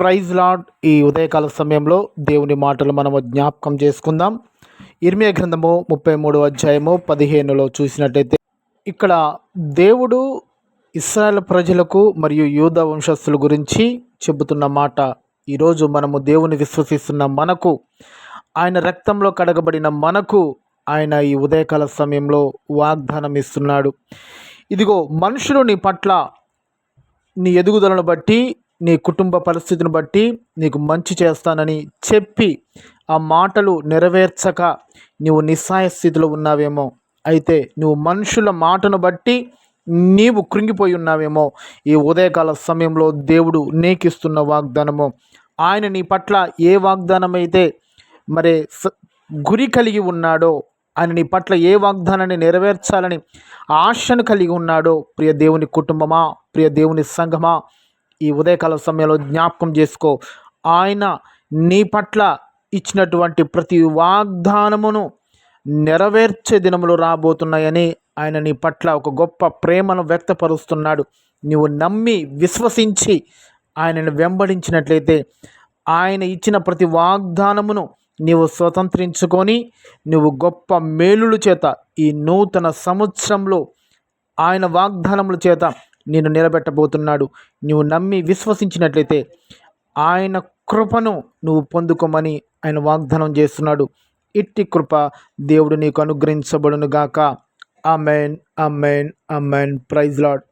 Praise lord. ఈ ఉదయకాల సమయంలో దేవుని మాటలు మనము జ్ఞాపకం చేసుకుందాం. ఇర్మియా గ్రంథము 33వ అధ్యాయము 15లో చూసినట్టయితే ఇక్కడ దేవుడు ఇశ్రాయేల్ ప్రజలకు మరియు యూదా వంశస్థుల గురించి చెబుతున్న మాట, ఈరోజు మనము దేవుని విశ్వసిస్తున్న మనకు, ఆయన రక్తంలో కడగబడిన మనకు ఆయన ఈ ఉదయకాల సమయంలో వాగ్దానం ఇస్తున్నాడు. ఇదిగో, మనుషులు నీ పట్ల నీ ఎదుగుదలను బట్టి, నీ కుటుంబ పరిస్థితిని బట్టి నీకు మంచి చేస్తానని చెప్పి ఆ మాటలు నెరవేర్చక నీవు నిస్సహాయ స్థితిలో ఉన్నావేమో, అయితే నువ్వు మనుషుల మాటను బట్టి నీవు కృంగిపోయి ఉన్నావేమో, ఈ ఉదయకాల సమయంలో దేవుడు నీకిస్తున్న వాగ్దానము, ఆయన నీ పట్ల ఏ వాగ్దానం అయితే మరి గురి కలిగి ఉన్నాడో, ఆయన నీ పట్ల ఏ వాగ్దానాన్ని నెరవేర్చాలని ఆశను కలిగి ఉన్నాడో, ప్రియ దేవుని కుటుంబమా, ప్రియ దేవుని సంఘమా, ఈ ఉదయకాల సమయంలో జ్ఞాపకం చేసుకో. ఆయన నీ పట్ల ఇచ్చినటువంటి ప్రతి వాగ్దానమును నెరవేర్చే దినములు రాబోతున్నాయని ఆయన నీ పట్ల ఒక గొప్ప ప్రేమను వ్యక్తపరుస్తున్నాడు. నీవు నమ్మి విశ్వసించి ఆయనను వెంబడించినట్లయితే ఆయన ఇచ్చిన ప్రతి వాగ్దానమును నీవు స్వతంత్రించుకొని నువ్వు గొప్ప మేలుల చేత ఈ నూతన సంవత్సరంలో ఆయన వాగ్దానముల చేత నేను నిలబెట్టబోతున్నాడు. నువ్వు నమ్మి విశ్వసించినట్లయితే ఆయన కృపను నువ్వు పొందుకోమని ఆయన వాగ్దానం చేస్తున్నాడు. ఇట్టి కృప దేవుడు నీకు అనుగ్రహించబడును గాక. Amen, amen, amen. Praise lord.